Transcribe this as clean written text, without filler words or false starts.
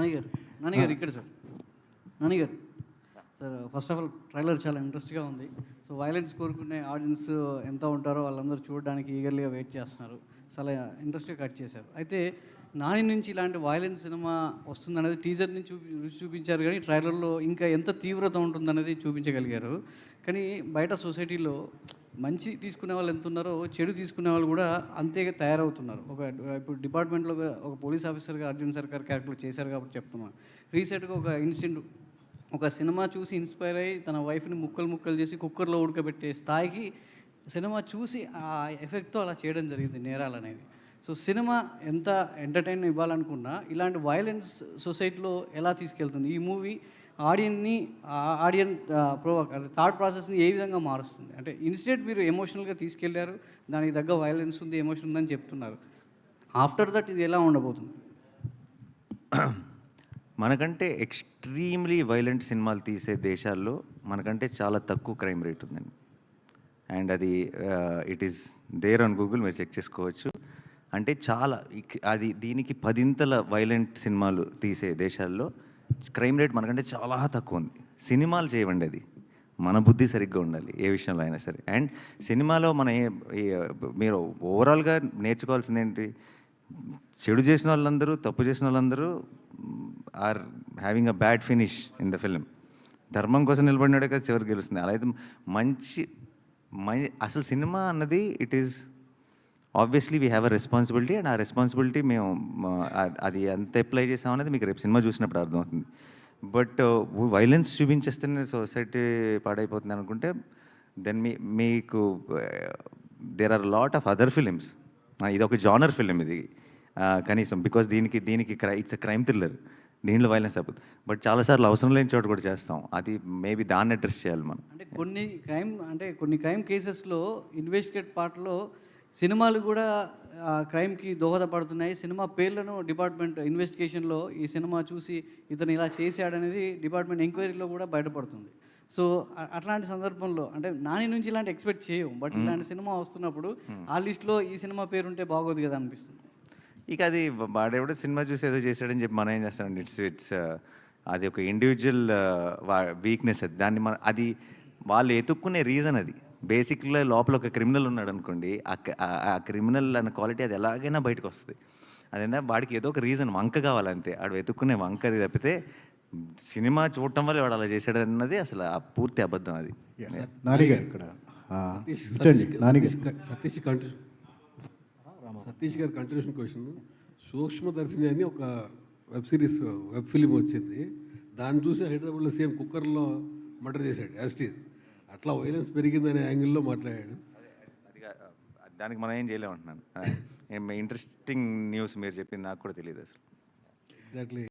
నానిగారు నానిగారు ఇక్కడ సార్ నానిగారు sir first of all trailer చాలా ఇంట్రెస్ట్గా ఉంది. సో వైలెన్స్ కోరుకునే ఆడియన్స్ ఎంత ఉంటారో వాళ్ళందరూ చూడడానికి ఈగర్లీగా వెయిట్ చేస్తున్నారు. చాలా ఇంట్రెస్ట్గా కట్ చేశారు. అయితే నాని నుంచి ఇలాంటి వైలెన్స్ సినిమా వస్తుందనేది టీజర్ నుంచి రుచి చూపించారు, కానీ ట్రైలర్లో ఇంకా ఎంత తీవ్రత ఉంటుందనేది చూపించగలిగారు. కానీ బయట సొసైటీలో మంచి తీసుకునే వాళ్ళు ఎంత ఉన్నారో చెడు తీసుకునే వాళ్ళు కూడా అంతే తయారవుతున్నారు. ఇప్పుడు డిపార్ట్మెంట్లో ఒక పోలీస్ ఆఫీసర్గా అర్జున్ సర్కార్ క్యారెక్టర్ చేశారు కాబట్టి చెప్తున్నాను. రీసెంట్గా ఒక ఇన్సిడెంట్, ఒక సినిమా చూసి ఇన్స్పైర్ అయ్యి తన వైఫ్ని ముక్కలు ముక్కలు చేసి కుక్కర్లో ఉడకబెట్టే స్థాయికి సినిమా చూసి ఆ ఎఫెక్ట్తో అలా చేయడం జరిగింది నేరాలు అనేది. సో సినిమా ఎంత ఎంటర్టైన్ ఇవ్వాలనుకున్నా ఇలాంటి వైలెన్స్ సొసైటీలో ఎలా తీసుకెళ్తుంది ఈ మూవీ ఆడియన్ థాట్ ప్రాసెస్ని ఏ విధంగా మారుస్తుంది? అంటే ఇన్స్టెంట్ మీరు ఎమోషనల్గా తీసుకెళ్లారు, దానికి తగ్గ వైలెన్స్ ఉంది, ఎమోషన్ ఉందని చెప్తున్నారు. ఆఫ్టర్ దట్ ఇది ఎలా ఉండబోతుంది? మనకంటే ఎక్స్ట్రీమ్లీ వైలెంట్ సినిమాలు తీసే దేశాల్లో మనకంటే చాలా తక్కువ క్రైమ్ రేట్ ఉందండి. అండ్ అది it is there on Google, మీరు చెక్ చేసుకోవచ్చు. అంటే చాలా అది దీనికి 10 వైలెంట్ సినిమాలు తీసే దేశాల్లో క్రైమ్ రేట్ మనకంటే చాలా తక్కువ ఉంది. సినిమాలు చేయవండి, అది మన బుద్ధి సరిగ్గా ఉండాలి ఏ విషయంలో అయినా సరే. అండ్ సినిమాలో మీరు ఓవరాల్గా నేర్చుకోవాల్సింది ఏంటి, చెడు చేసిన వాళ్ళందరూ, తప్పు చేసిన వాళ్ళందరూ are having a bad finish in the film. ధర్మం కోసం నిలబడినాడే కదా చివరికి గెలుస్తుంది. అలా అయితే అసలు సినిమా అన్నది it is obviously we have a responsibility. And ఆ రెస్పాన్సిబిలిటీ మేము అది ఎంత అప్లై చేసామనేది మీకు రేపు సినిమా చూసినప్పుడు అర్థమవుతుంది. బట్ వైలెన్స్ చూపించేస్తేనే సొసైటీ పాడైపోతుంది అనుకుంటే దెన్ మీకు there are lot of other films. ఇది ఒక జానర్ ఫిలిం ఇది కనీసం, బికాస్ దీనికి ఇట్స్ అ క్రైమ్ థ్రిల్లర్, దీంట్లో వైలెన్స్ అయిపోతుంది. బట్ చాలాసార్లు అవసరం లేని చోట కూడా చేస్తాం. అది మేబీ దాన్ని అడ్రస్ చేయాలి మనం. అంటే కొన్ని క్రైమ్ కేసెస్లో ఇన్వెస్టిగేట్ పార్ట్లో సినిమాలు కూడా క్రైమ్కి దోహదపడుతున్నాయి. సినిమా పేర్లను డిపార్ట్మెంట్ ఇన్వెస్టిగేషన్లో ఈ సినిమా చూసి ఇతను ఇలా చేశాడనేది డిపార్ట్మెంట్ ఎంక్వైరీలో కూడా బయటపడుతుంది. సో అట్లాంటి సందర్భంలో అంటే నాని నుంచి ఇలాంటి ఎక్స్పెక్ట్ చేయము, బట్ ఇలాంటి సినిమా వస్తున్నప్పుడు ఆ లిస్ట్లో ఈ సినిమా పేరుంటే బాగోదు కదా అనిపిస్తుంది. ఇక అది వాడెవడో సినిమా చూసి ఏదో చేశాడని చెప్పి మనం ఏం చేస్తామండి. ఇట్స్ అది ఒక ఇండివిజువల్ వీక్నెస్. అది అది వాళ్ళు ఎతుక్కునే రీజన్. అది బేసిక్గా లోపల ఒక క్రిమినల్ ఉన్నాడు అనుకోండి, ఆ క్రిమినల్ అన్న క్వాలిటీ అది ఎలాగైనా బయటకు వస్తుంది. అదేనా వాడికి ఏదో ఒక రీజన్, వంక కావాలంతే. ఆడు వెతుక్కునే వంక అది తప్పితే సినిమా చూడటం వల్ల వాడు అలా చేశాడు అన్నది అసలు ఆ పూర్తి అబద్ధం. అది సతీష్ గారి కంటిన్యూషన్ క్వశ్చన్. సూక్ష్మదర్శిని అని ఒక వెబ్ ఫిలిం వచ్చింది, దాన్ని చూసి హైదరాబాద్లో సేమ్ కుక్కర్లో మర్డర్ చేశాడు యాస్టీజ్. అట్లా వైలెన్స్ పెరిగిందనే యాంగిల్లో మాట్లాడాడు. దానికి మనం ఏం చేయలేమంటున్నాను. ఇంట్రెస్టింగ్ న్యూస్ మీరు చెప్పింది నాకు కూడా తెలియదు అసలు. ఎగ్జాక్ట్లీ.